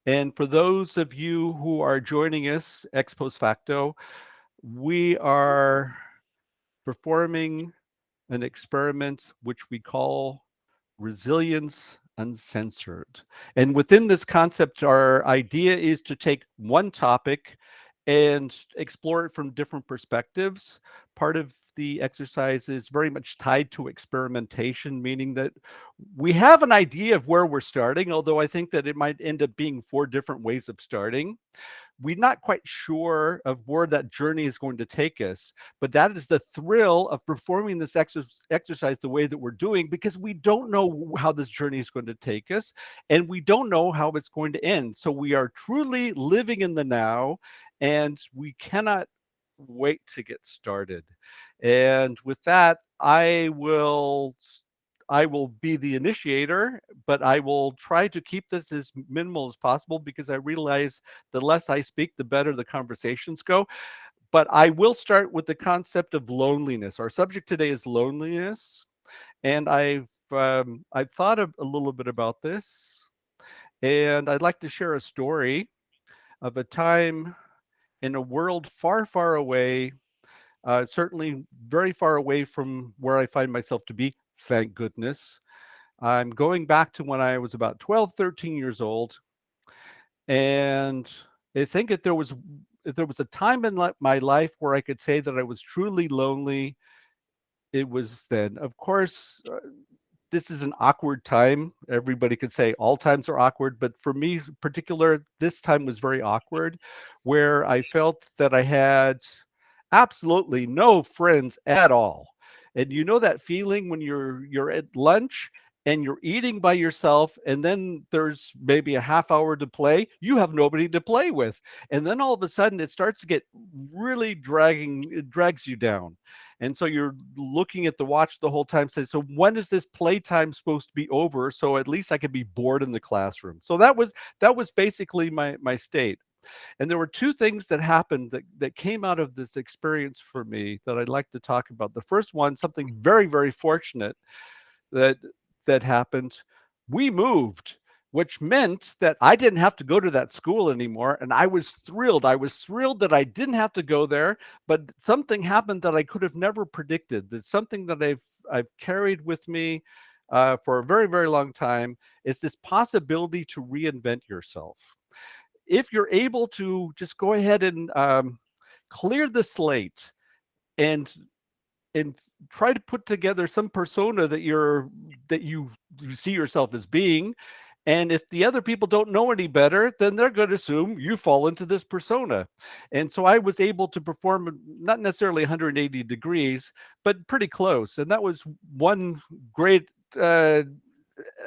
And for those of you who are joining us ex post facto, we are performing an experiment which we call Resilience Uncensored. And within this concept, our idea is to take one topic and explore it from different perspectives. Part of the exercise is very much tied to experimentation, meaning that we have an idea of where we're starting, although I think that it might end up being four different ways of starting. We're not quite sure of where that journey is going to take us, but that is the thrill of performing this exercise the way that we're doing, because we don't know how this journey is going to take us and we don't know how it's going to end. So we are truly living in the now, and we cannot wait to get started. And with that, I will be the initiator, but I will try to keep this as minimal as possible, because I realize the less I speak, the better the conversations go. But I will start with the concept of loneliness. Our subject today is loneliness, and I've thought a little bit about this, and I'd like to share a story of a time in a world far, far away, certainly very far away from where I find myself to be. Thank goodness. I'm going back to when I was about 12, 13 years old. And I think if there was a time in my life where I could say that I was truly lonely, it was then. Of course, this is an awkward time. Everybody could say all times are awkward, but for me in particular, this time was very awkward, where I felt that I had absolutely no friends at all. And you know that feeling when you're at lunch and you're eating by yourself, and then there's maybe a half hour to play, you have nobody to play with. And then all of a sudden it starts to get really it drags you down. And so you're looking at the watch the whole time, say, so when is this playtime supposed to be over? So at least I could be bored in the classroom. So that was basically my state. And there were two things that happened that came out of this experience for me that I'd like to talk about. The first one, something very, very fortunate that that happened. We moved, which meant that I didn't have to go to that school anymore, and I was thrilled. I was thrilled that I didn't have to go there, but something happened that I could have never predicted. That's something that I've carried with me for a very, very long time, is this possibility to reinvent yourself. If you're able to just go ahead and clear the slate and and try to put together some persona that you see yourself as being. And if the other people don't know any better, then they're going to assume you fall into this persona. And so I was able to perform not necessarily 180 degrees, but pretty close. And that was one great uh,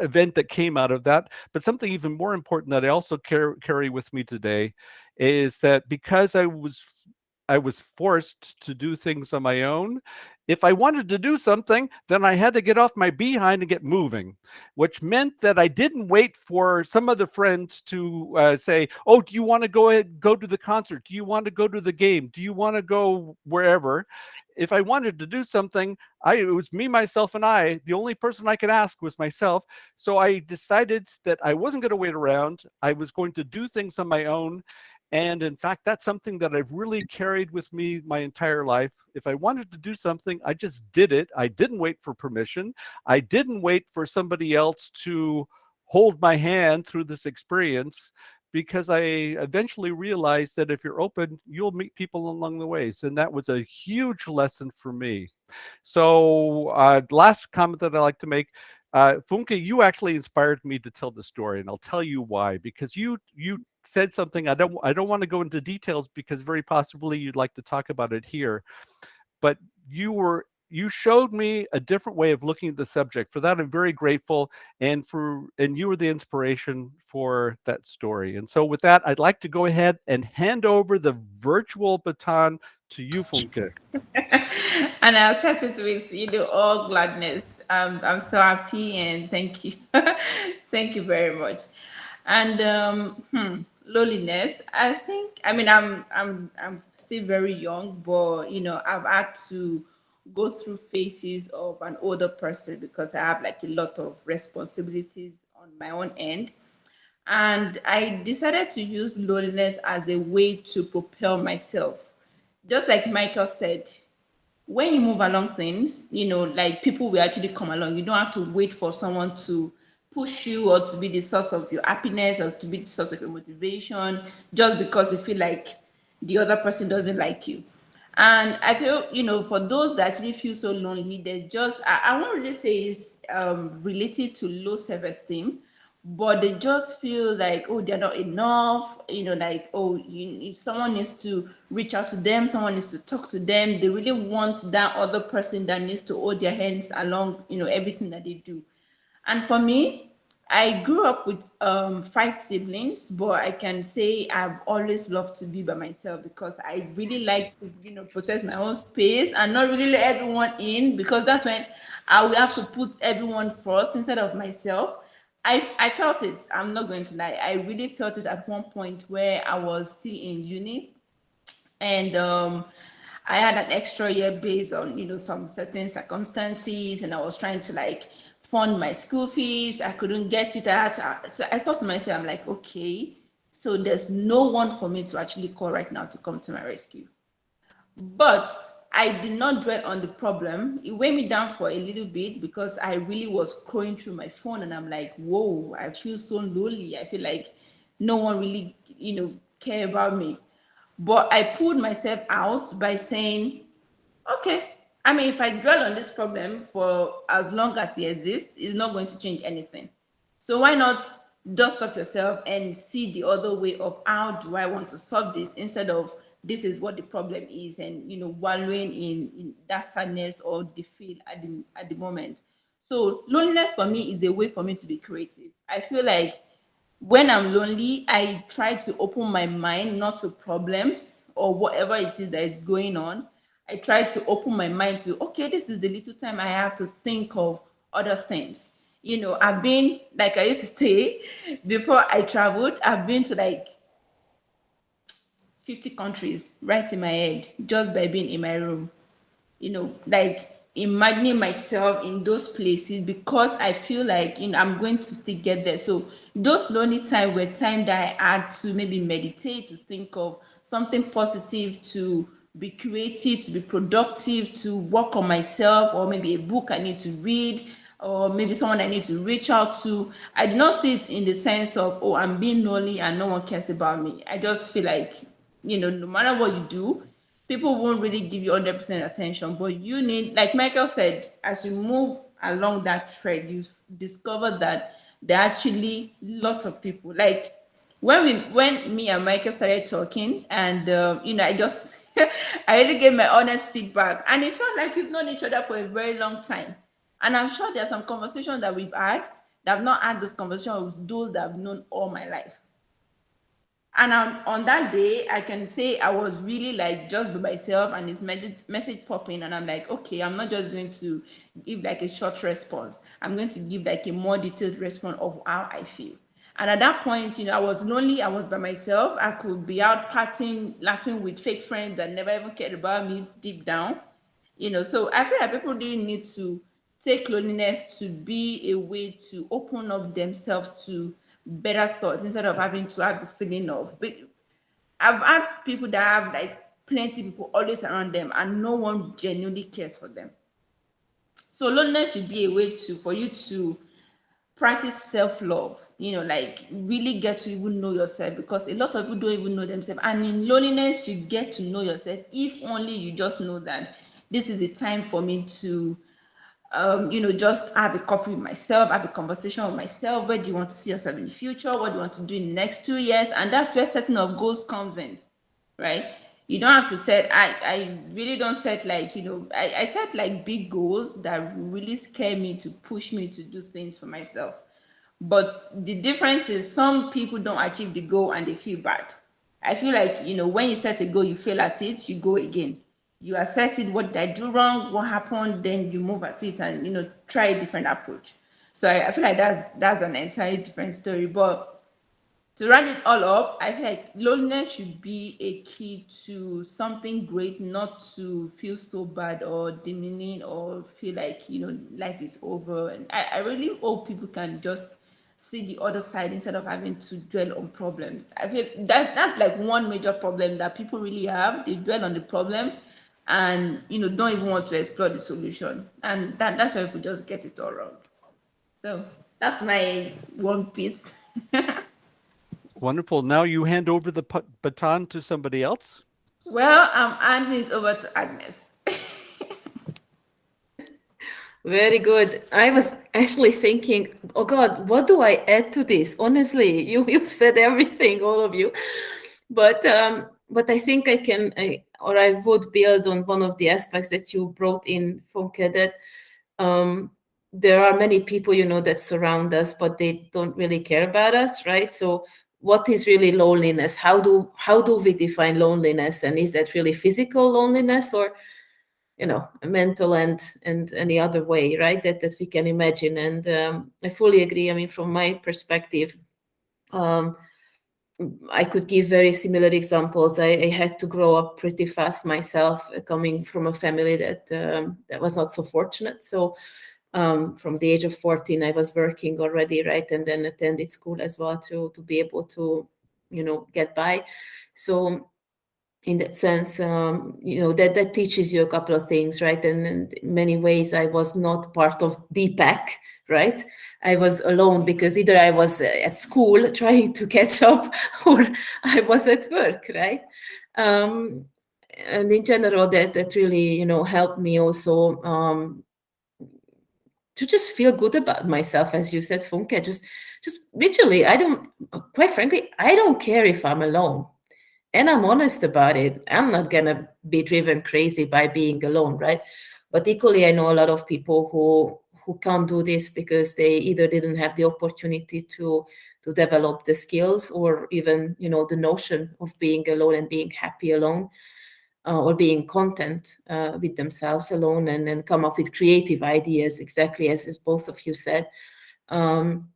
event that came out of that. But something even more important that I also carry with me today is that because I was forced to do things on my own. If I wanted to do something, then I had to get off my behind and get moving, which meant that I didn't wait for some other friends to say, "Oh, do you want to go to the concert? Do you want to go to the game? Do you want to go wherever?" If I wanted to do something, it was me, myself, and I. The only person I could ask was myself. So I decided that I wasn't going to wait around. I was going to do things on my own. And in fact, that's something that I've really carried with me my entire life. If I wanted to do something, I just did it. I didn't wait for permission. I didn't wait for somebody else to hold my hand through this experience, because I eventually realized that if you're open, you'll meet people along the ways. And that was a huge lesson for me. So, last comment that I like to make, Funke, you actually inspired me to tell the story, and I'll tell you why. Because you said something. I don't want to go into details because very possibly you'd like to talk about it here. But you showed me a different way of looking at the subject. For that, I'm very grateful, and you were the inspiration for that story. And so, with that, I'd like to go ahead and hand over the virtual baton to you, Funke. And I accept it with all gladness. I'm so happy and thank you, thank you very much. And loneliness. I think. I mean, I'm still very young, but I've had to go through phases of an older person because I have like a lot of responsibilities on my own end. And I decided to use loneliness as a way to propel myself. Just like Michael said, when you move along things, like people will actually come along. You don't have to wait for someone to push you or to be the source of your happiness or to be the source of your motivation just because you feel like the other person doesn't like you. And I feel, for those that actually feel so lonely, there's just, I won't really say it's related to low self esteem, but they just feel like, oh, they're not enough, like, oh, someone needs to reach out to them, someone needs to talk to them. They really want that other person that needs to hold their hands along, everything that they do. And for me, I grew up with five siblings, but I can say I've always loved to be by myself because I really like to, protect my own space and not really let everyone in, because that's when I will have to put everyone first instead of myself. I felt it. I'm not going to lie. I really felt it at one point where I was still in uni, and I had an extra year based on some certain circumstances, and I was trying to like fund my school fees. I couldn't get it out. So I thought to myself, I'm like, okay, so there's no one for me to actually call right now to come to my rescue. But I did not dwell on the problem. It weighed me down for a little bit because I really was scrolling through my phone, and I'm like, whoa, I feel so lonely. I feel like no one really, care about me. But I pulled myself out by saying, okay, I mean, if I dwell on this problem for as long as it exists, it's not going to change anything. So why not dust up yourself and see the other way of how do I want to solve this, instead of this is what the problem is, and wallowing in that sadness or defeat at the moment. So loneliness for me is a way for me to be creative. I feel like when I'm lonely, I try to open my mind not to problems or whatever it is that is going on. I try to open my mind to, okay, this is the little time I have to think of other things. I've been, like I used to say, before I traveled, I've been to like 50 countries right in my head just by being in my room, like imagining myself in those places, because I feel like I'm going to still get there. So those lonely time were time that I had to maybe meditate, to think of something positive, to be creative, to be productive, to work on myself, or maybe a book I need to read, or maybe someone I need to reach out to. I do not see it in the sense of, oh, I'm being lonely and no one cares about me. I just feel like, no matter what you do, people won't really give you 100% attention, but you need, like Michael said, as you move along that thread, you discover that there are actually lots of people. Like when me and Michael started talking, and I just I really gave my honest feedback, and it felt like we've known each other for a very long time. And I'm sure there are some conversations that we've had that I've not had, this conversation with those that I've known all my life. And on that day, I can say I was really like just by myself, and this message popping, and I'm like, okay, I'm not just going to give like a short response. I'm going to give like a more detailed response of how I feel. And at that point, I was lonely. I was by myself. I could be out partying, laughing with fake friends that never even cared about me deep down. So I feel like people really need to take loneliness to be a way to open up themselves to better thoughts, instead of having to have the feeling of, I've had people that have like plenty people always around them and no one genuinely cares for them. So loneliness should be a way to for you to practice self-love, like really get to even know yourself, because a lot of people don't even know themselves. And in loneliness, you get to know yourself, if only you just know that this is the time for me to just have a coffee with myself, have a conversation with myself. Where do you want to see yourself in the future? What do you want to do in the next 2 years? And that's where setting of goals comes in, right? You don't have to set, I really don't set like, I set like big goals that really scare me, to push me to do things for myself. But the difference is some people don't achieve the goal and they feel bad. I feel like, when you set a goal, you fail at it, you go again. You assess it, what did I do wrong, what happened, then you move at it and, try a different approach. So I feel like that's an entirely different story. But to round it all up, I feel like loneliness should be a key to something great, not to feel so bad or demeaning or feel like, life is over. And I really hope people can just see the other side instead of having to dwell on problems. I feel that that's like one major problem that people really have. They dwell on the problem and don't even want to explore the solution. And that's why people just get it all wrong. So that's my one piece. Wonderful. Now you hand over the baton to somebody else. Well, I'm handing it over to Agnes. Very good. I was actually thinking, oh God, what do I add to this? Honestly, you've said everything, all of you. But I think I would build on one of the aspects that you brought in, Funke, that um, there are many people, that surround us, but they don't really care about us, right? So what is really loneliness? How do we define loneliness? And is that really physical loneliness, or mental and any other way, right? That we can imagine. And I fully agree. I mean, from my perspective, um, I could give very similar examples. I had to grow up pretty fast myself, coming from a family that was not so fortunate. So from the age of 14, I was working already, right, and then attended school as well to be able to, get by. So in that sense, that teaches you a couple of things, right? And in many ways, I was not part of the pack, right? I was alone because either I was at school trying to catch up, or I was at work, right? Um, and in general, that really, helped me also to just feel good about myself, as you said, Funke. Just literally, quite frankly, I don't care if I'm alone. And I'm honest about it. I'm not gonna be driven crazy by being alone, right? But equally, I know a lot of people who can't do this because they either didn't have the opportunity to develop the skills, or even the notion of being alone and being happy alone, or being content with themselves alone, and then come up with creative ideas, exactly as both of you said. Um,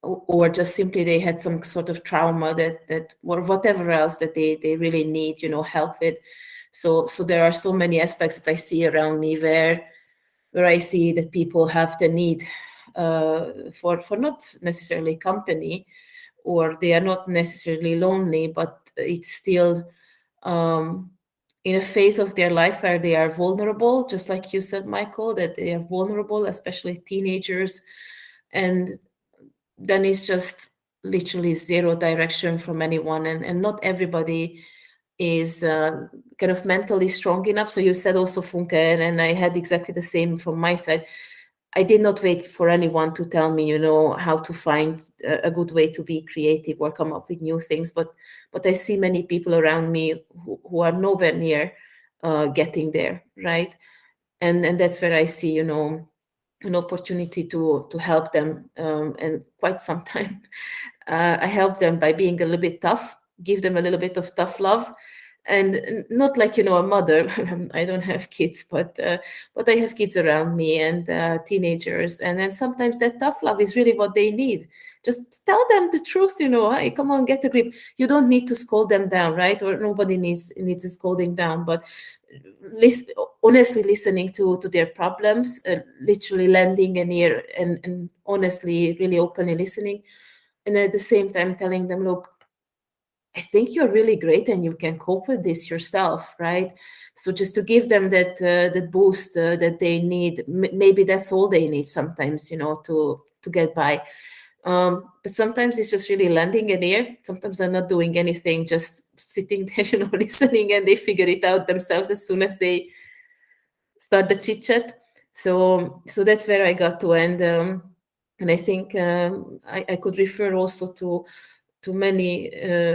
or just simply they had some sort of trauma that or whatever else that they really need help with. So there are so many aspects that I see around me where I see that people have the need for not necessarily company, or they are not necessarily lonely, but it's still um, in a phase of their life where they are vulnerable, just like you said, Michael, that they are vulnerable, especially teenagers. And then it's just literally zero direction from anyone, and not everybody is kind of mentally strong enough. So you said also, Funke, and I had exactly the same from my side. I did not wait for anyone to tell me, how to find a good way to be creative or come up with new things. But I see many people around me who are nowhere near getting there, right? And that's where I see, an opportunity to help them, and quite some time I help them by being a little bit tough, give them a little bit of tough love, and not like a mother. I don't have kids, but I have kids around me, and teenagers, and then sometimes that tough love is really what they need. Just tell them the truth, hey, come on, get a grip. You don't need to scold them down, right? Or nobody needs a scolding down, but listen, honestly listening to their problems, literally lending an ear, and honestly really openly listening, and at the same time telling them, look, I think you're really great and you can cope with this yourself, right? So just to give them that boost that they need. Maybe that's all they need sometimes, to get by. But sometimes it's just really lending an ear. Sometimes they're not doing anything, just sitting there, listening, and they figure it out themselves as soon as they start the chit chat. So that's where I got to. And I think I could refer also to many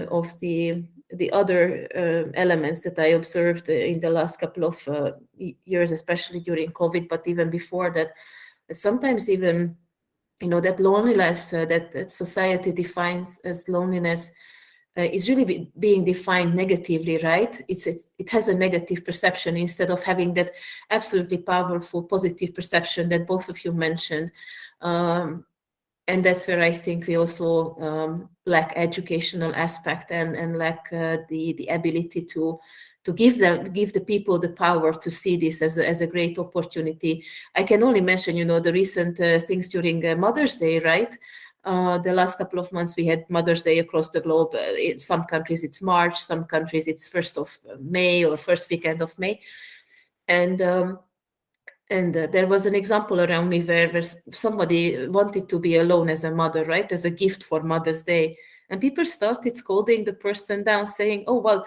of the other elements that I observed in the last couple of years, especially during COVID, but even before that. Sometimes even that loneliness that society defines as loneliness is really being defined negatively, right? It has a negative perception instead of having that absolutely powerful positive perception that both of you mentioned. And that's where I think we also lack educational aspect, and lack the ability to give the people the power to see this as a great opportunity. I can only mention, the recent things during Mother's Day, right? The last couple of months, we had Mother's Day across the globe. In some countries, it's March. Some countries, it's 1st of May or first weekend of May. And there was an example around me where somebody wanted to be alone as a mother, right, as a gift for Mother's Day. And people started scolding the person down, saying, "Oh, well,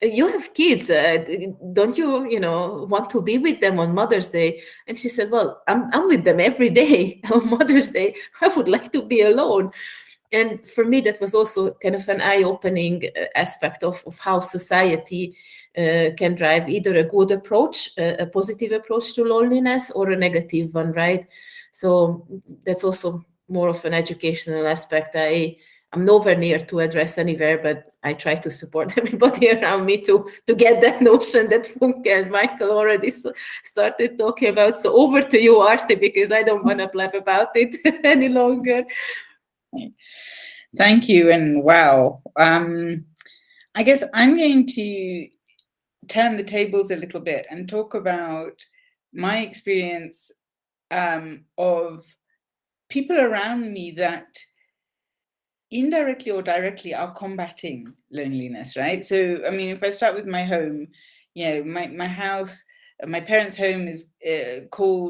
you have kids. Don't you, want to be with them on Mother's Day?" And she said, "Well, I'm with them every day. On Mother's Day, I would like to be alone." And for me, that was also kind of an eye-opening aspect of how society can drive either a good approach, a positive approach to loneliness, or a negative one, right? So that's also more of an educational aspect. I'm nowhere near to address anywhere, but I try to support everybody around me to get that notion that Funke and Michael already started talking about. So over to you, Aarti, because I don't want to blab about it any longer. Thank you, and wow. I guess I'm going to turn the tables a little bit and talk about my experience of people around me that indirectly or directly are combating loneliness, right? So, I mean, if I start with my home, my house, my parents' home is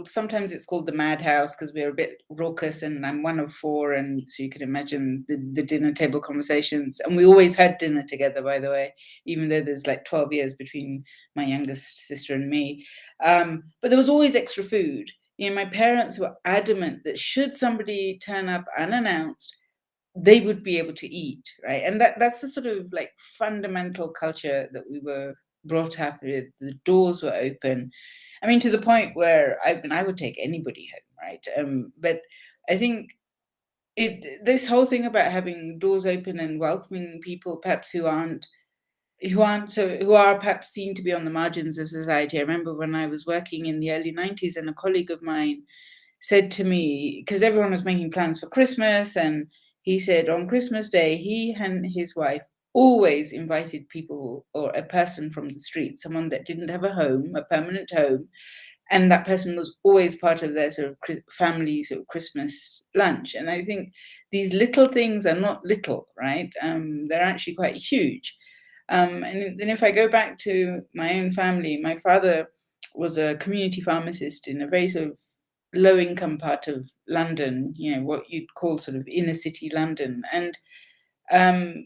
sometimes it's called the madhouse because we're a bit raucous, and I'm one of four, and so you can imagine the dinner table conversations. And we always had dinner together, by the way, even though there's like 12 years between my youngest sister and me. But there was always extra food. My parents were adamant that should somebody turn up unannounced, they would be able to eat, right? And that's the sort of like fundamental culture that we were brought up with. The doors were open. I mean, to the point where I would take anybody home, right? But I think this whole thing about having doors open and welcoming people, perhaps who are perhaps seen to be on the margins of society. I remember when I was working in the early 90s, and a colleague of mine said to me, because everyone was making plans for Christmas, and he said on Christmas Day, he and his wife always invited people or a person from the street, someone that didn't have a home, a permanent home, and that person was always part of their sort of family sort of Christmas lunch. And I think these little things are not little, right? They're actually quite huge. And then if I go back to my own family, my father was a community pharmacist in a very sort of low-income part of London, what you'd call sort of inner city London. And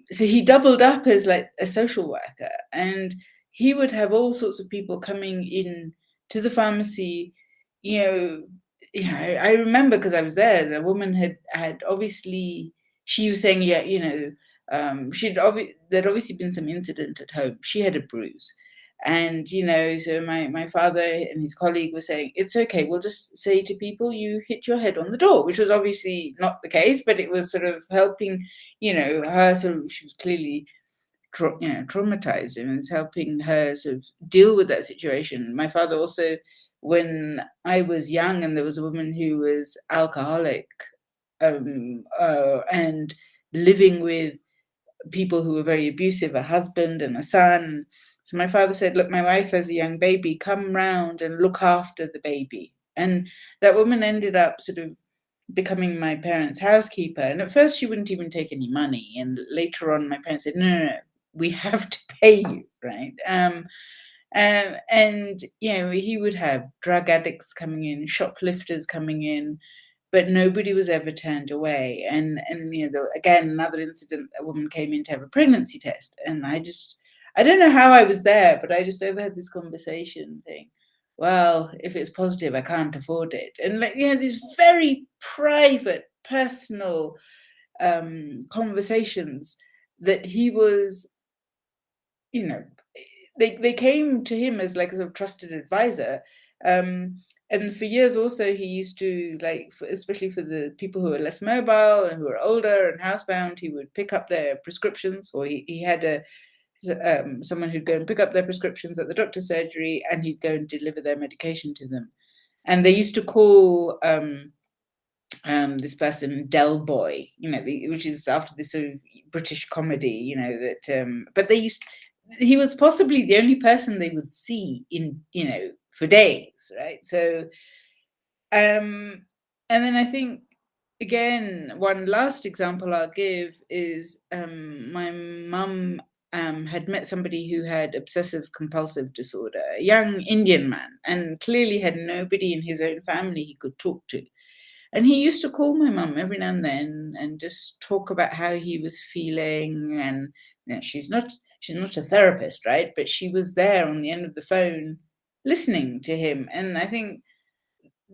so he doubled up as like a social worker, and he would have all sorts of people coming in to the pharmacy. I remember, because I was there, the woman had obviously, she was saying, there'd obviously been some incident at home. She had a bruise. And, so my father and his colleague were saying, it's okay, we'll just say to people, you hit your head on the door, which was obviously not the case, but it was sort of helping, her sort of, she was clearly, traumatized, and it's helping her sort of deal with that situation. My father also, when I was young and there was a woman who was alcoholic and living with people who were very abusive, a husband and a son. So my father said, look, my wife has a young baby, come round and look after the baby. And that woman ended up sort of becoming my parents' housekeeper. And at first she wouldn't even take any money. And later on, my parents said, no, we have to pay you, right? And he would have drug addicts coming in, shoplifters coming in, but nobody was ever turned away. And again, another incident, a woman came in to have a pregnancy test, and I don't know how I was there, but I just overheard this conversation saying, well, if it's positive, I can't afford it. And these very private, personal conversations that he was, they came to him as like a sort of trusted advisor. And for years also, he used to, especially for the people who are less mobile and who are older and housebound, he would pick up their prescriptions, or he had someone who'd go and pick up their prescriptions at the doctor's surgery, and he'd go and deliver their medication to them. And they used to call this person Del Boy, which is after this sort of British comedy, but he was possibly the only person they would see in, for days, right? So, and then I think again, one last example I'll give is my mum had met somebody who had obsessive compulsive disorder, a young Indian man, and clearly had nobody in his own family he could talk to. And he used to call my mum every now and then and just talk about how he was feeling. And she's not a therapist, right? But she was there on the end of the phone listening to him. And I think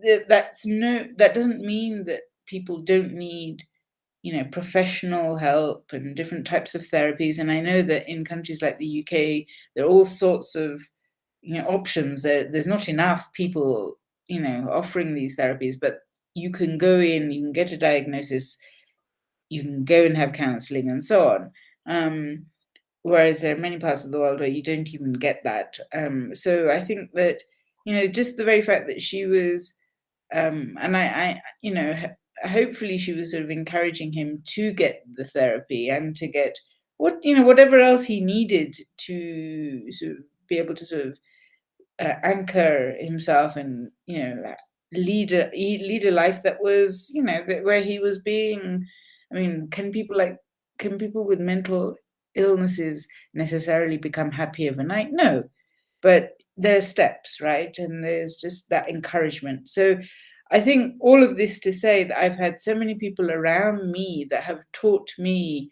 that doesn't mean that people don't need professional help and different types of therapies. And I know that in countries like the UK there are all sorts of options. There's not enough people offering these therapies, but you can go in, you can get a diagnosis, you can go and have counseling and so on. Whereas there are many parts of the world where you don't even get that. So I think that just the very fact that she was and I hopefully she was sort of encouraging him to get the therapy and to get whatever else he needed to sort of be able to sort of anchor himself and lead a life that was where he was being. I mean, can people with mental illnesses necessarily become happy overnight? No, but there are steps, right? And there's just that encouragement. So I think all of this to say that I've had so many people around me that have taught me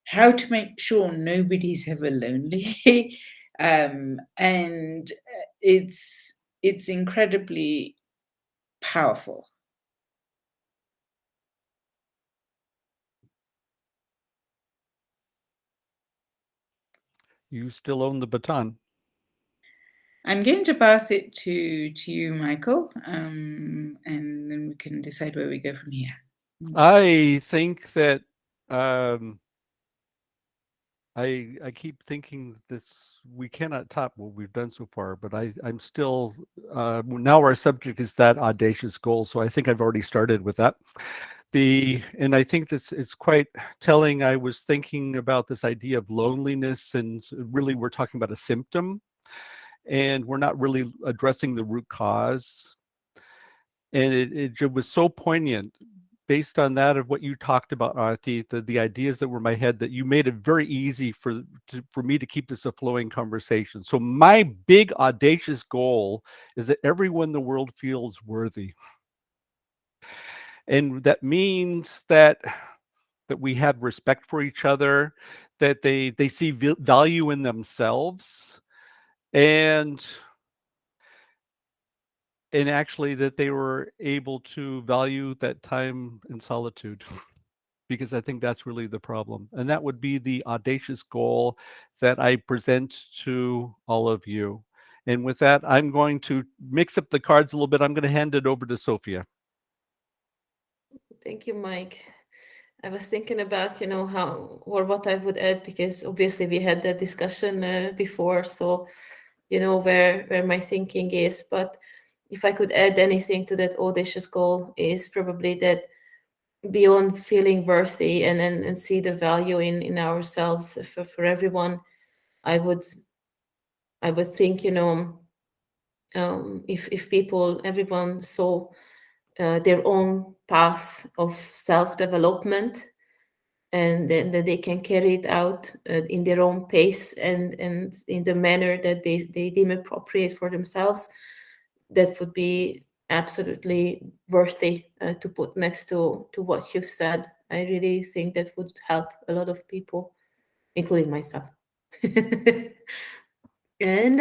how to make sure nobody's ever lonely. And it's incredibly powerful. You still own the baton. I'm going to pass it to you, Michael, and then we can decide where we go from here. I think that I keep thinking this we cannot top what we've done so far, but I'm still now our subject is that audacious goal. So I think I've already started with that. And I think this is quite telling. I was thinking about this idea of loneliness, and really we're talking about a symptom, and we're not really addressing the root cause. And it was so poignant based on that of what you talked about, Aarti, the ideas that were in my head, that you made it very easy for me to keep this a flowing conversation. So my big audacious goal is that everyone in the world feels worthy. And that means that we have respect for each other, that they see value in themselves, and actually that they were able to value that time in solitude. Because I think that's really the problem. And that would be the audacious goal that I present to all of you. And with that, I'm going to mix up the cards a little bit. I'm going to hand it over to Zsofia. Thank you, Mike. I was thinking about, how or what I would add, because obviously we had that discussion before, so where my thinking is. But if I could add anything to that audacious goal, is probably that beyond feeling worthy and see the value in ourselves for everyone, I would think, if people, everyone saw their own path of self-development, and then that they can carry it out in their own pace and in the manner that they deem appropriate for themselves, that would be absolutely worthy to put next to what you've said. I really think that would help a lot of people, including myself. And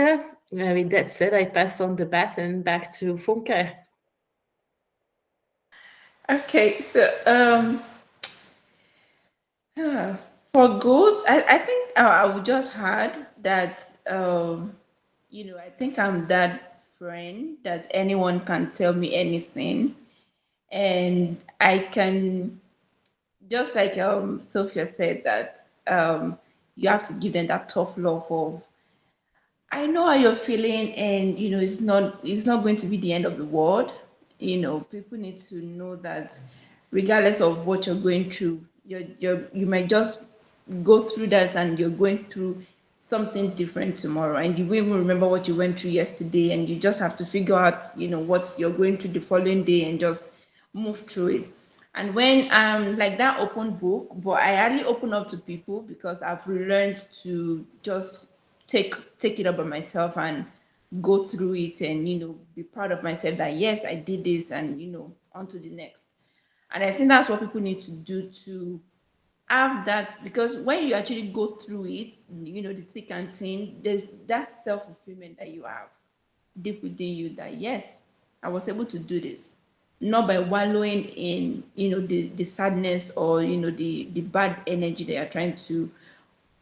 with that said, I pass on the baton back to Funke. Okay, so for goals, I think I would just add that I think I'm that friend that anyone can tell me anything, and I can, just like Sophia said, that you have to give them that tough love of, I know how you're feeling, and it's not going to be the end of the world. People need to know that regardless of what you're going through, you might just go through that, and you're going through something different tomorrow, and you won't even remember what you went through yesterday, and you just have to figure out what you're going through the following day and just move through it. And when I'm like that open book, but I hardly open up to people because I've learned to just take it up by myself and go through it and be proud of myself that yes, I did this, and on to the next. And I think that's what people need to do to have that, because when you actually go through it, the thick and thin, there's that self-fulfillment that you have deep within you, that yes, I was able to do this, not by wallowing in the sadness, or the bad energy that you're trying to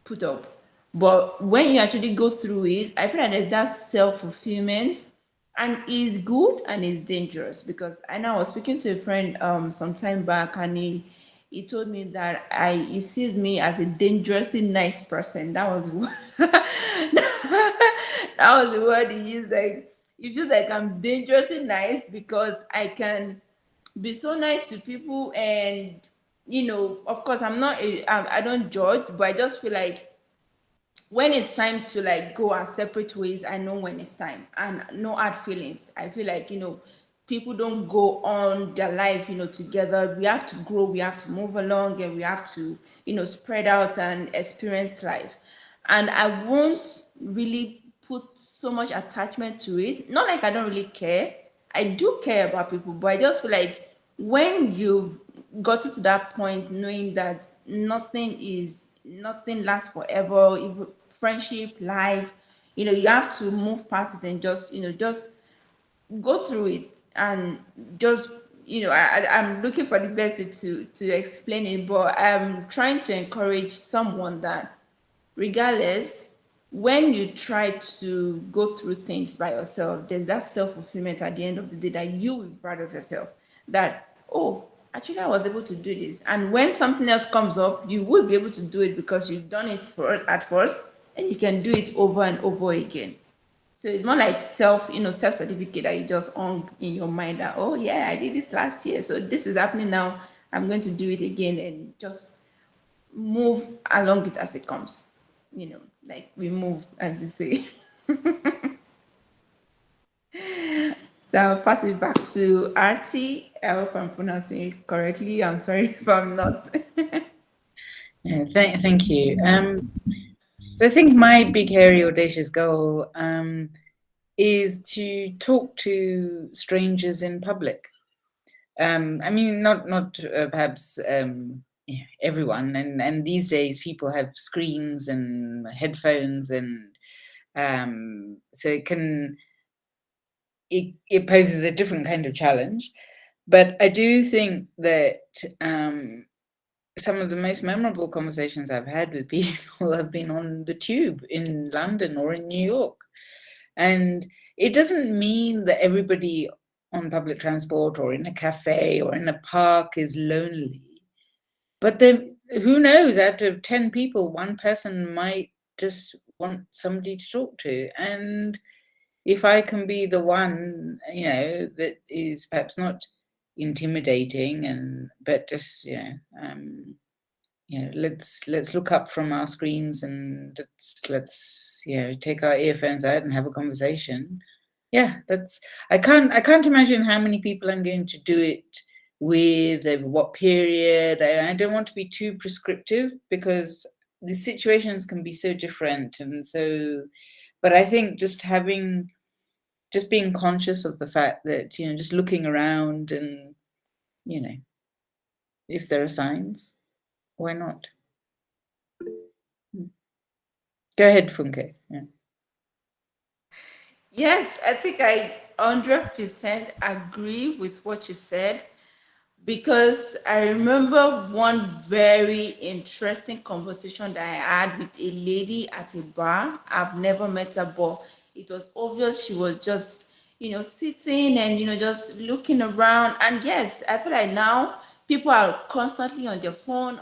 put up. But when you actually go through it, I feel like there's that self-fulfillment, and it's good and it's dangerous, because I know I was speaking to a friend some time back, and he told me that he sees me as a dangerously nice person. That was that was the word he used. Like, it feels like I'm dangerously nice because I can be so nice to people, and of course, I don't judge, but I just feel like when it's time to like go our separate ways, I know when it's time, and no hard feelings. I feel like people don't go on their life together. We have to grow, we have to move along, and we have to spread out and experience life. And I won't really put so much attachment to it. Not like I don't really care. I do care about people, but I just feel like when you've gotten to that point, knowing that nothing lasts forever, even friendship, life, you have to move past it and just go through it, and just I'm looking for the best way to explain it, but I'm trying to encourage someone that regardless, when you try to go through things by yourself, there's that self-fulfillment at the end of the day, that you will be proud of yourself, that oh, actually I was able to do this. And when something else comes up, you will be able to do it because you've done it at first, and you can do it over and over again. So it's more like self certificate that you just own in your mind, that oh yeah, I did this last year, so this is happening now, I'm going to do it again, and just move along it as it comes. Like we move, as they say. So I'll pass it back to Aarti. I hope I'm pronouncing it correctly. I'm sorry if I'm not. Yeah, thank you. So I think my big, hairy, audacious goal is to talk to strangers in public. I mean, not perhaps everyone, and these days people have screens and headphones, and so it poses a different kind of challenge. But I do think that some of the most memorable conversations I've had with people have been on the tube in London or in New York. And it doesn't mean that everybody on public transport or in a cafe or in a park is lonely. But then who knows, out of 10 people, one person might just want somebody to talk to. And if I can be the one, that is perhaps not intimidating, but just, let's look up from our screens, and let's take our earphones out and have a conversation. Yeah, I can't imagine how many people I'm going to do it with, over what period. I don't want to be too prescriptive, because the situations can be so different, and so. But I think just being conscious of the fact that just looking around, and if there are signs, why not? Go ahead, Funke. Yeah. Yes, I think I 100% agree with what you said, because I remember one very interesting conversation that I had with a lady at a bar. I've never met her, but it was obvious she was just, sitting and, just looking around. And yes, I feel like now people are constantly on their phone,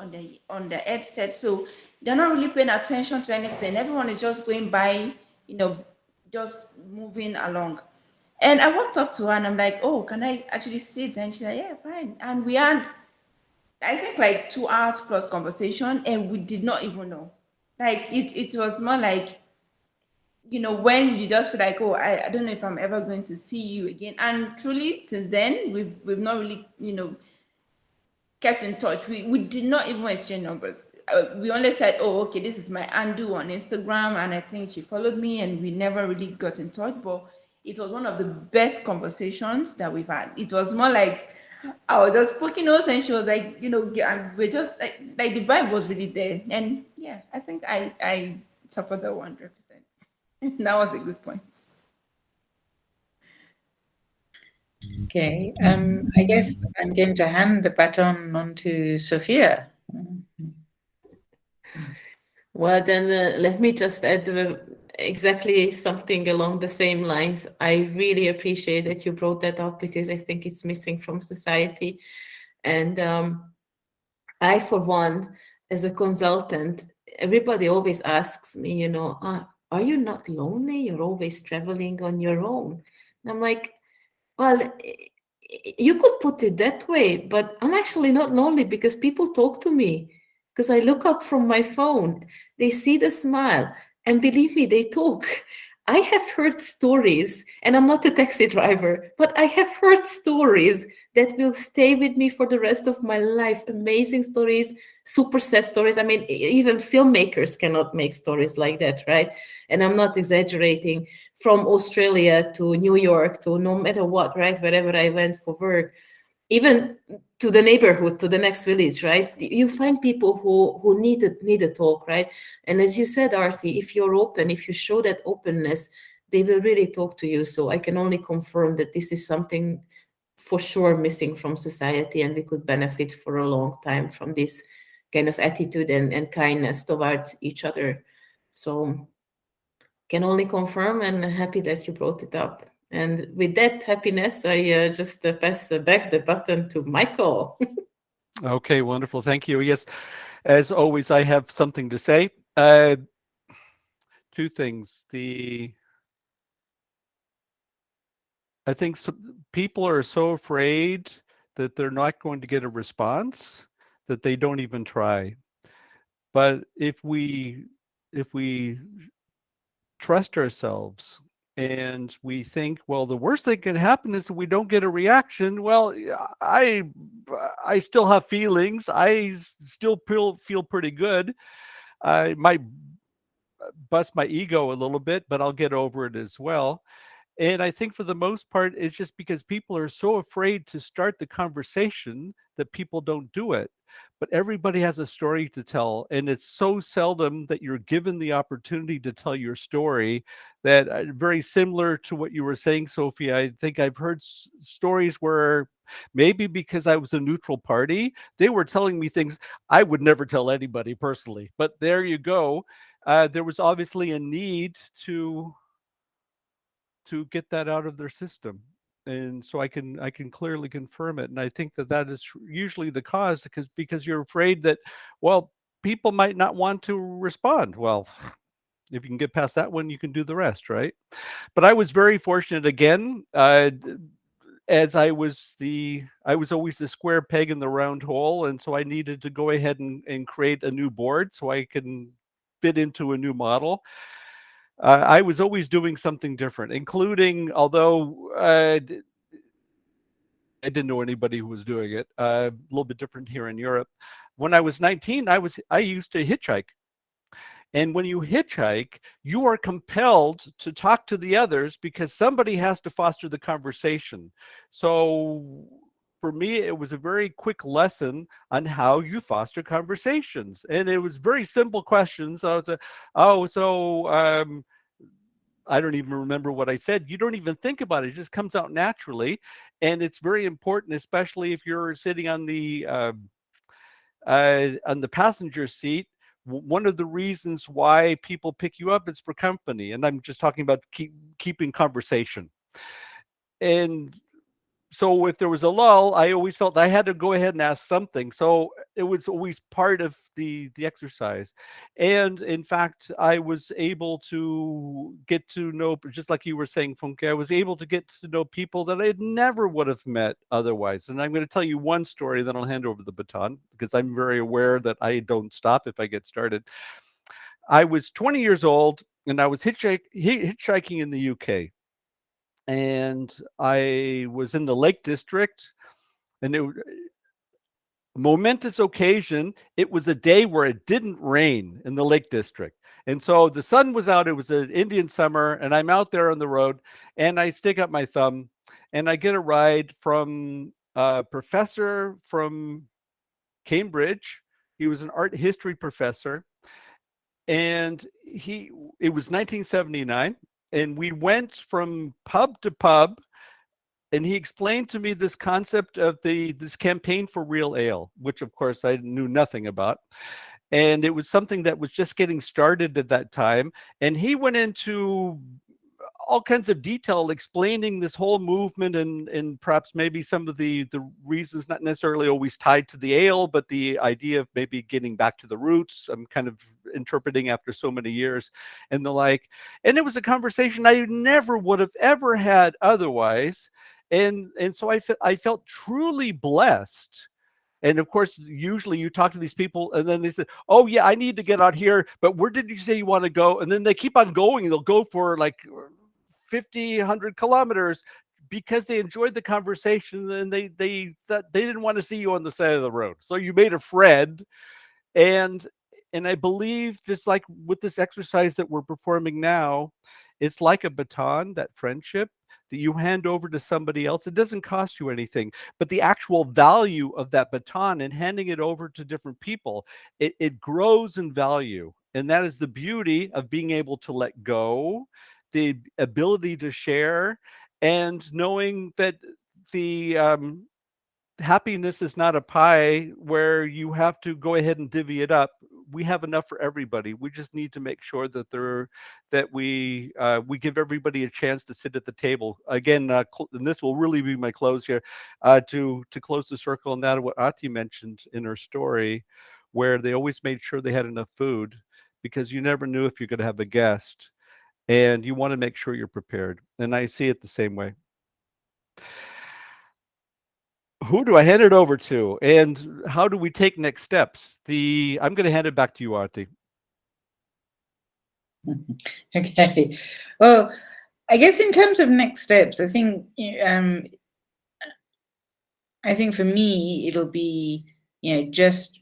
on their headset. So they're not really paying attention to anything. Everyone is just going by, just moving along. And I walked up to her and I'm like, oh, can I actually sit? And she's like, yeah, fine. And we had, I think, like 2 hours plus conversation, and we did not even know. Like it was more like, when you just feel like, oh, I don't know if I'm ever going to see you again. And truly, since then, we've not really, kept in touch. We did not even exchange numbers. We only said, oh, okay, this is my Andu on Instagram, and I think she followed me, and we never really got in touch. But it was one of the best conversations that we've had. It was more like I was just poking nose, and she was like, and we're just like the vibe was really there. And yeah, I think I support that 100%. That was a good point. Okay. I guess I'm going to hand the baton on to Zsofia. Well, then let me just add exactly something along the same lines. I really appreciate that you brought that up because I think it's missing from society. And I, for one, as a consultant, everybody always asks me, are you not lonely? You're always traveling on your own. And I'm like, well, you could put it that way, but I'm actually not lonely because people talk to me. Because I look up from my phone, they see the smile, and believe me, they talk. I have heard stories, and I'm not a taxi driver, but I have heard stories that will stay with me for the rest of my life. Amazing stories, super sad stories. I mean, even filmmakers cannot make stories like that, right? And I'm not exaggerating. From Australia to New York to no matter what, right? Wherever I went for work, even to the neighborhood, to the next village, right? You find people who need a talk, right? And as you said, Aarti, if you're open, if you show that openness, they will really talk to you. So I can only confirm that this is something for sure missing from society, and we could benefit for a long time from this kind of attitude and kindness towards each other. So can only confirm, and happy that you brought it up. And with that happiness, I just pass back the button to Michael. Okay, wonderful. Thank you. Yes, as always, I have something to say. Two things. I think people are so afraid that they're not going to get a response that they don't even try. But if we trust ourselves and we think, well, the worst that can happen is that we don't get a reaction. Well, I still have feelings. Still feel pretty good. I might bust my ego a little bit, but I'll get over it as well. And I think for the most part, it's just because people are so afraid to start the conversation that people don't do it. But everybody has a story to tell. And it's so seldom that you're given the opportunity to tell your story that very similar to what you were saying, Sophie. I think I've heard stories where maybe because I was a neutral party, they were telling me things I would never tell anybody personally. But there you go. There was obviously a need to get that out of their system. And so I can clearly confirm it. And I think that that is usually the cause because you're afraid that, well, people might not want to respond. Well, if you can get past that one, you can do the rest, right? But I was very fortunate again. As I was always the square peg in the round hole, and so I needed to go ahead and create a new board so I can fit into a new model. I was always doing something different, including, although I didn't know anybody who was doing it. A little bit different here in Europe. When I was 19, I used to hitchhike. And when you hitchhike, you are compelled to talk to the others because somebody has to foster the conversation. So for me, it was a very quick lesson on how you foster conversations. And it was very simple questions. I was, oh, so I don't even remember what I said. You don't even think about it. It just comes out naturally. And it's very important, especially if you're sitting on the passenger seat. One of the reasons why people pick you up is for company. And I'm just talking about keeping conversation. And so if there was a lull, I always felt I had to go ahead and ask something. So it was always part of the exercise. And in fact, I was able to get to know, just like you were saying, Funke, I was able to get to know people that I never would have met otherwise. And I'm going to tell you one story, then I'll hand over the baton because I'm very aware that I don't stop if I get started. I was 20 years old and I was hitchhiking in the UK, and I was in the Lake District, and momentous occasion. It was a day where it didn't rain in the Lake District. And so the sun was out. It was an Indian summer, and I'm out there on the road, and I stick up my thumb, and I get a ride from a professor from Cambridge. He was an art history professor, and it was 1979, and we went from pub to pub, and he explained to me this concept of this campaign for real ale, which of course I knew nothing about. And it was something that was just getting started at that time. And he went into all kinds of detail explaining this whole movement, and perhaps maybe some of the reasons not necessarily always tied to the ale, but the idea of maybe getting back to the roots. I'm kind of interpreting after so many years and the like. And it was a conversation I never would have ever had otherwise. And so I felt truly blessed. And of course, usually you talk to these people and then they say, oh, yeah, I need to get out here. But where did you say you want to go? And then they keep on going. They'll go for like 50, 100 kilometers because they enjoyed the conversation, and they thought they didn't want to see you on the side of the road. So you made a friend. And I believe, just like with this exercise that we're performing now, it's like a baton, that friendship that you hand over to somebody else. It doesn't cost you anything, but the actual value of that baton and handing it over to different people, it grows in value. And that is the beauty of being able to let go, the ability to share, and knowing that the happiness is not a pie where you have to go ahead and divvy it up. We have enough for everybody. We just need to make sure that we give everybody a chance to sit at the table. Again, and this will really be my close here, to close the circle on that, what Aarti mentioned in her story, where they always made sure they had enough food, because you never knew if you're going to have a guest, and you want to make sure you're prepared. And I see it the same way. Who do I hand it over to, and how do we take next steps? I'm going to hand it back to you, Aarti. Okay. Well, I guess in terms of next steps, I think for me it'll be just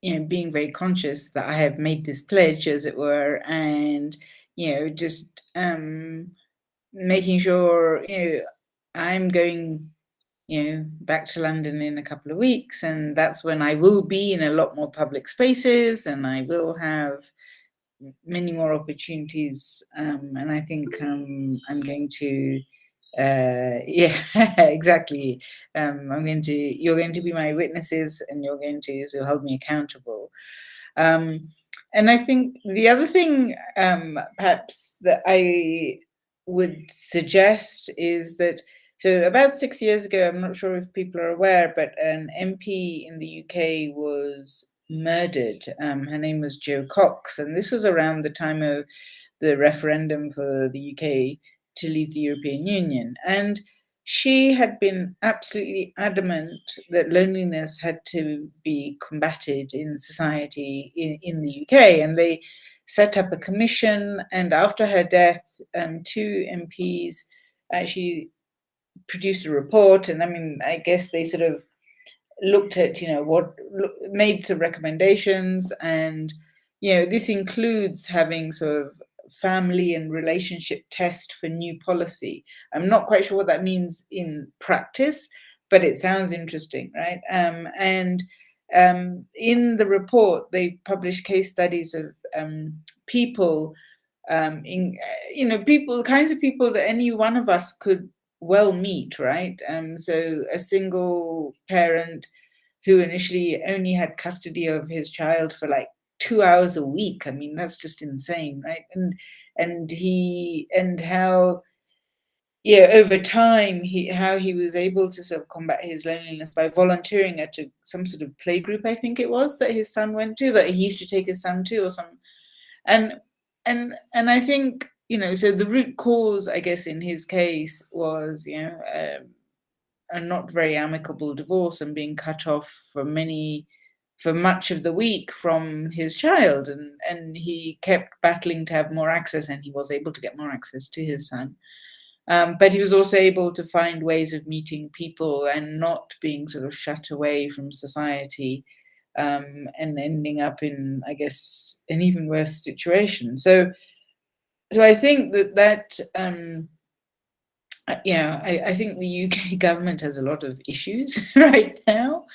being very conscious that I have made this pledge, as it were, and just making sure I'm going back to London in a couple of weeks, and that's when I will be in a lot more public spaces, and I will have many more opportunities, and I think I'm going to yeah, exactly. You're going to be my witnesses, and you're going to hold me accountable. And I think the other thing perhaps that I would suggest is that, so about 6 years ago, I'm not sure if people are aware, but an MP in the UK was murdered. Her name was Jo Cox, and this was around the time of the referendum for the UK to leave the European Union. And she had been absolutely adamant that loneliness had to be combated in society in the UK. And they set up a commission, and after her death, 2 MPs actually produced a report. And I mean, I guess they sort of looked at, made some recommendations. And, this includes having sort of family and relationship test for new policy. I'm not quite sure what that means in practice, but it sounds interesting, right? And in the report, they published case studies of people, people, the kinds of people that any one of us could well meet, right? So a single parent who initially only had custody of his child for like 2 hours a week. I mean, that's just insane, right? And how, over time, how he was able to sort of combat his loneliness by volunteering at some sort of play group, I think it was, that his son went to, that he used to take his son to, or something. And I think, so the root cause, I guess, in his case was, a not very amicable divorce and being cut off for much of the week from his child. And he kept battling to have more access, and he was able to get more access to his son. But he was also able to find ways of meeting people and not being sort of shut away from society, and ending up in, I guess, an even worse situation. So I think that I think the UK government has a lot of issues right now,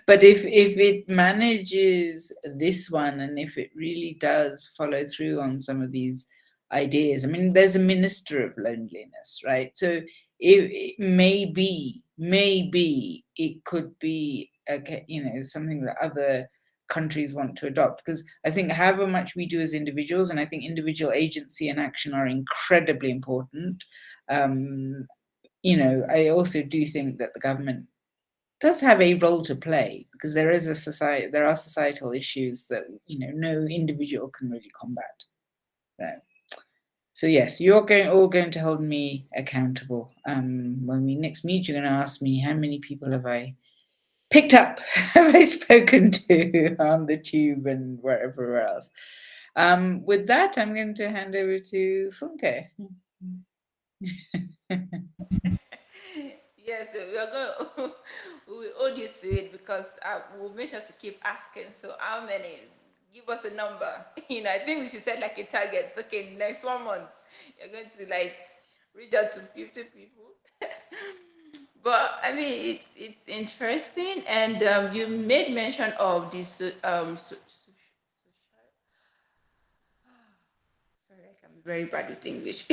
but if it manages this one, and if it really does follow through on some of these ideas, I mean, there's a minister of loneliness, right? So it maybe it could be something that other countries want to adopt, because I think however much we do as individuals, and I think individual agency and action are incredibly important. I also do think that the government does have a role to play, because there are societal issues that no individual can really combat. So yes, you're all going to hold me accountable. When we next meet, you're going to ask me how many people have I picked up, have I spoken to on the tube and wherever else. With that, I'm going to hand over to Funke. Yes, we are going. We will hold you to it, because we'll make sure to keep asking. So, how many? Give us a number. I think we should set like a target. Okay, next 1 month, you're going to like reach out to 50 people. But I mean, it's interesting, and you made mention of this. Sorry, like I'm very bad with English.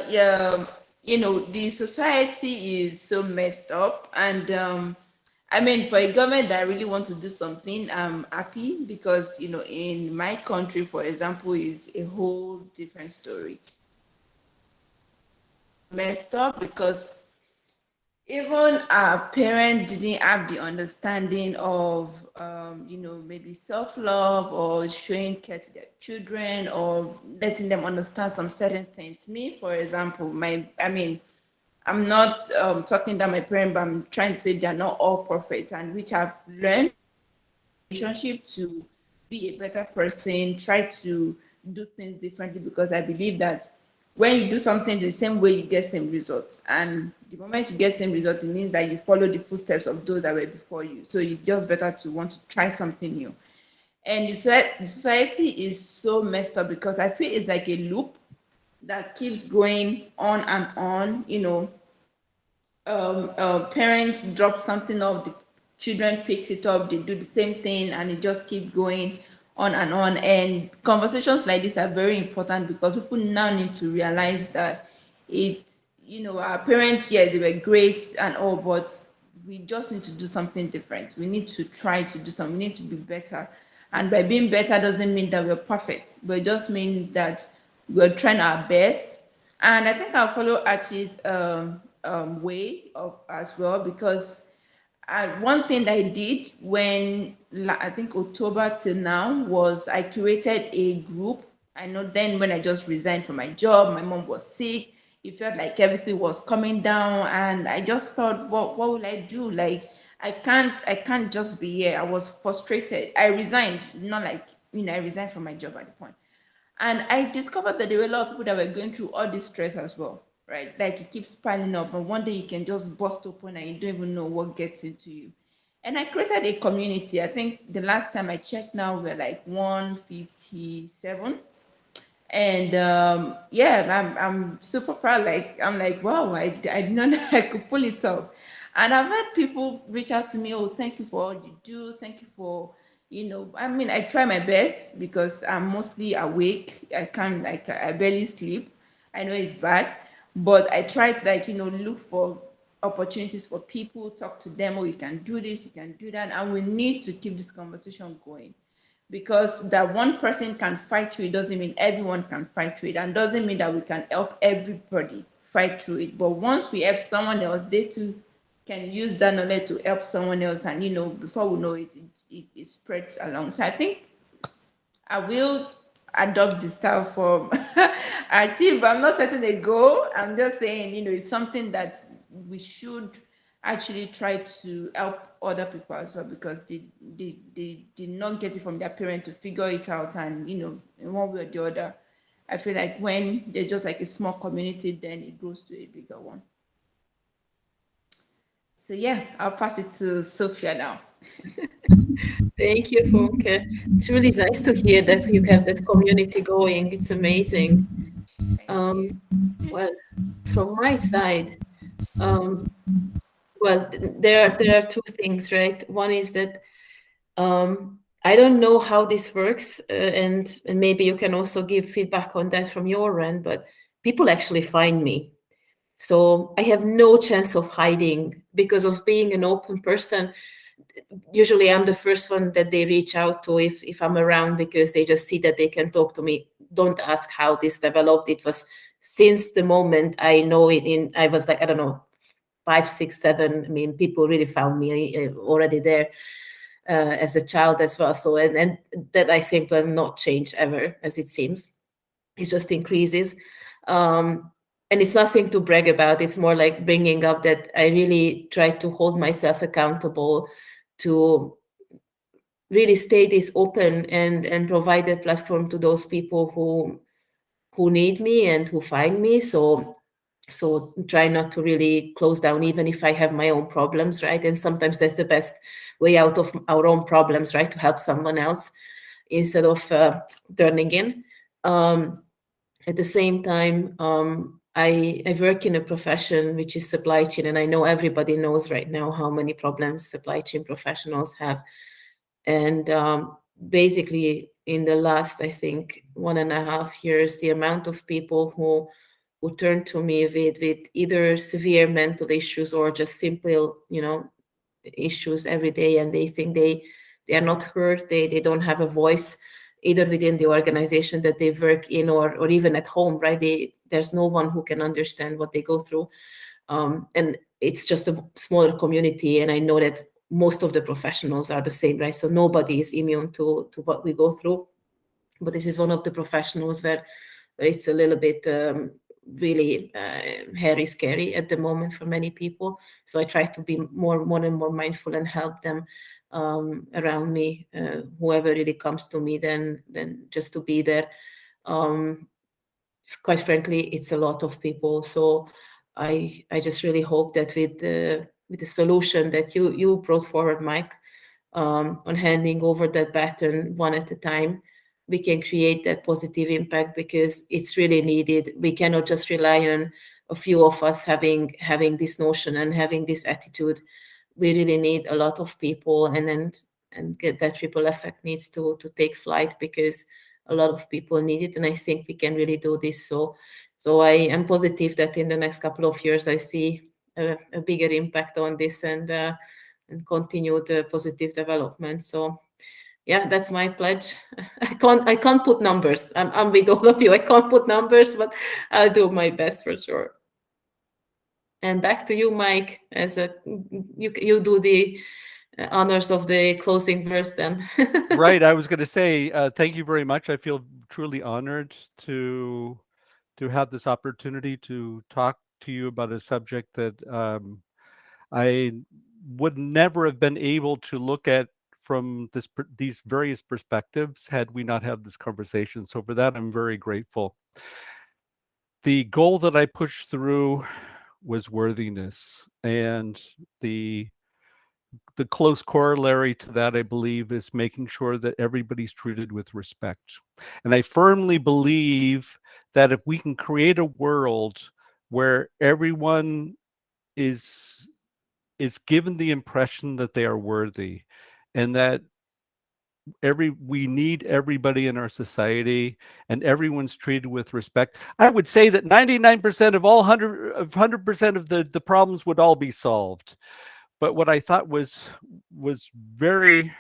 Yeah, the society is so messed up, and I mean, for a government that really wants to do something, I'm happy, because in my country, for example, is a whole different story. Messed up because even our parents didn't have the understanding of maybe self-love, or showing care to their children, or letting them understand some certain things. Me, for example, I'm not talking down my parents, but I'm trying to say they're not all perfect, and which I've learned relationship to be a better person, try to do things differently, because I believe that when you do something the same way, you get same results. And the moment you get same results, it means that you follow the footsteps of those that were before you. So it's just better to want to try something new. And the society is so messed up, because I feel it's like a loop that keeps going on and on. Parents drop something off, the children picks it up, they do the same thing, and it just keeps going on and on. And conversations like this are very important, because people now need to realize that our parents, yes, they were great and all, but we just need to do something different. We need to try to do something. We need to be better. And by being better doesn't mean that we're perfect, but it just means that we're trying our best. And I think I'll follow Archie's way of as well, because one thing that I did when I think October till now was I created a group. I know then when I just resigned from my job, my mom was sick. It felt like everything was coming down, and I just thought, what will I do? Like I can't just be here. I was frustrated. I resigned, not like I resigned from my job at the point. And I discovered that there were a lot of people that were going through all this stress as well, right? Like it keeps piling up, and one day you can just bust open and you don't even know what gets into you. And I created a community. I think the last time I checked now, we're like 157. And yeah, I'm super proud. Like I'm like, wow, I didn't know I could pull it off. And I've had people reach out to me, oh, thank you for all you do, thank you for, I mean, I try my best, because I'm mostly awake. I can't, like, I barely sleep. I know it's bad, but I try to, like, look for opportunities for people, talk to them. Oh, you can do this, you can do that, and we need to keep this conversation going, because that one person can fight through it doesn't mean everyone can fight through it, and doesn't mean that we can help everybody fight through it. But once we help someone else, they too can use that knowledge to help someone else, and before we know it, it spreads along. So I think I will adopt the style from our team, but I'm not setting a goal. I'm just saying, it's something that we should actually try to help other people as well, because they did not get it from their parent to figure it out, and in one way or the other, I feel like when there's just like a small community, then it grows to a bigger one. So yeah, I'll pass it to Sophia now. Thank you, Funke. It's really nice to hear that you have that community going. It's amazing. Thank you. Um, well, from my side, um, well, there are two things, right? One is that I don't know how this works, and maybe you can also give feedback on that from your end. But people actually find me, so I have no chance of hiding because of being an open person. Usually I'm the first one that they reach out to if I'm around, because they just see that they can talk to me. Don't ask how this developed. It was since the moment I know it in I was like, I don't know, 5, 6, 7. I mean, people really found me already there as a child as well. So and that I think will not change ever, as it seems. It just increases. Um, and it's nothing to brag about. It's more like bringing up that I really try to hold myself accountable to really stay this open and provide a platform to those people who need me and who find me. So try not to really close down, even if I have my own problems, right? And sometimes that's the best way out of our own problems, right? To help someone else instead of turning in. Um, at the same time, I work in a profession which is supply chain, and I know everybody knows right now how many problems supply chain professionals have. And basically, in the last, I think, 1.5 years, the amount of people who turn to me with either severe mental issues or just simple, issues every day, and they think they are not heard, they don't have a voice either within the organization that they work in, or even at home, right? There's no one who can understand what they go through. And it's just a smaller community, and I know that most of the professionals are the same, right? So nobody is immune to what we go through. But this is one of the professionals where it's a little bit really hairy, scary at the moment for many people. So I try to be more and more mindful and help them around me, whoever really comes to me, then just to be there. Um, Quite frankly, it's a lot of people. So I just really hope that with the solution that you brought forward, Mike, on handing over that baton one at a time, we can create that positive impact, because it's really needed. We cannot just rely on a few of us having this notion and having this attitude. We really need a lot of people, and get that ripple effect needs to take flight, because a lot of people need it, and I think we can really do this. So I am positive that in the next couple of years I see a bigger impact on this, and continue the positive development. So yeah, that's my pledge. I can't put numbers. I'm with all of you. I can't put numbers, but I'll do my best for sure. And back to you, Mike, as you do the honors of the closing verse then. Right. I was going to say, thank you very much. I feel truly honored to have this opportunity to talk to you about a subject that I would never have been able to look at from these various perspectives had we not had this conversation. So for that, I'm very grateful. The goal that I pushed through was worthiness, and the the close corollary to that, I believe, is making sure that everybody's treated with respect. And I firmly believe that if we can create a world where everyone is is given the impression that they are worthy, and that we need everybody in our society, and everyone's treated with respect, I would say that 99% of all 100% of the problems would all be solved. But what I thought was very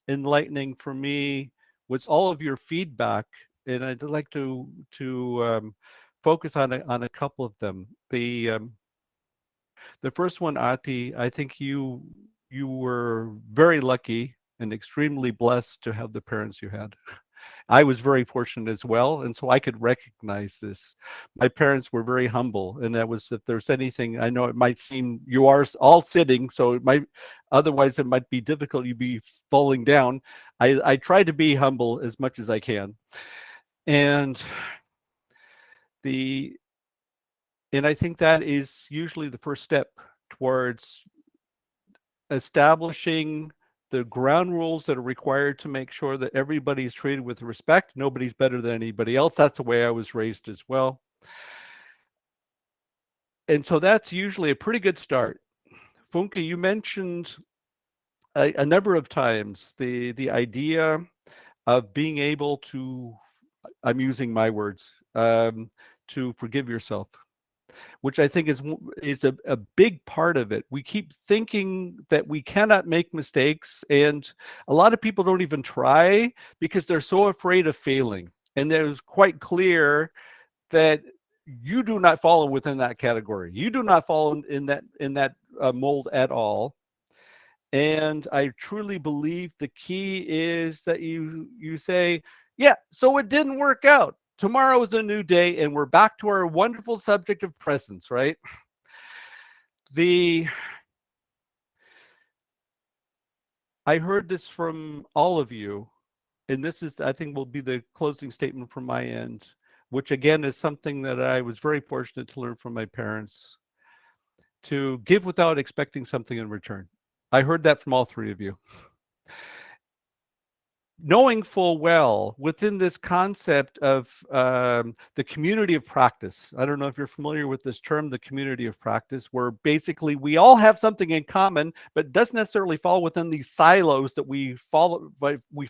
enlightening for me was all of your feedback, and I'd like to focus on a couple of them. The first one, Aarti, I think you were very lucky and extremely blessed to have the parents you had. I was very fortunate as well, and so I could recognize this. My parents were very humble, and that was, if there's anything, I know it might seem you are all sitting, so it might, otherwise it might be difficult. You'd be falling down. I try to be humble as much as I can, and The and I think that is usually the first step towards establishing the ground rules that are required to make sure that everybody is treated with respect. Nobody's better than anybody else. That's the way I was raised as well. And so that's usually a pretty good start. Funke, you mentioned a number of times the idea of being able to, I'm using my words, to forgive yourself, which I think is a big part of it. We keep thinking that we cannot make mistakes, and a lot of people don't even try because they're so afraid of failing. And there's quite clear that you do not fall within that category. You do not fall in that mold at all. And I truly believe the key is that you say, yeah, so it didn't work out. Tomorrow is a new day, and we're back to our wonderful subject of presence, right? I heard this from all of you, and this is, I think, will be the closing statement from my end, which again is something that I was very fortunate to learn from my parents, to give without expecting something in return. I heard that from all three of you. Knowing full well within this concept of the community of practice. I don't know if you're familiar with this term, the community of practice, where basically we all have something in common, but doesn't necessarily fall within these silos that we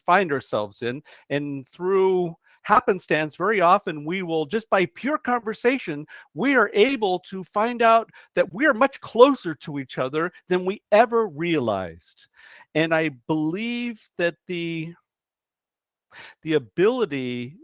find ourselves in. And through happenstance, very often we will, just by pure conversation, we are able to find out that we are much closer to each other than we ever realized. And I believe that the ability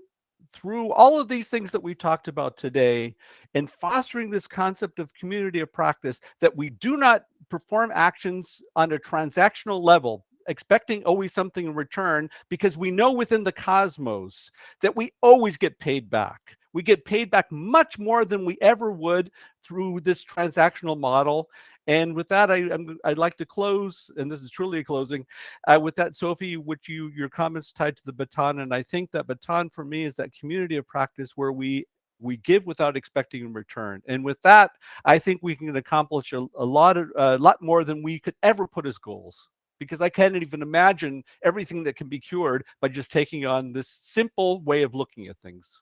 through all of these things that we talked about today and fostering this concept of community of practice, that we do not perform actions on a transactional level expecting always something in return, because we know within the cosmos that we always get paid back. We get paid back much more than we ever would through this transactional model. And with that, I'd like to close, and this is truly a closing, with that, Sophie, which your comments tied to the baton. And I think that baton for me is that community of practice where we give without expecting in return. And with that, I think we can accomplish a lot more than we could ever put as goals, because I can't even imagine everything that can be cured by just taking on this simple way of looking at things.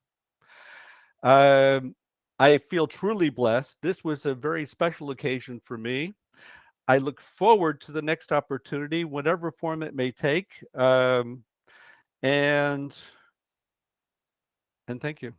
I feel truly blessed. This was a very special occasion for me. I look forward to the next opportunity, whatever form it may take. And thank you.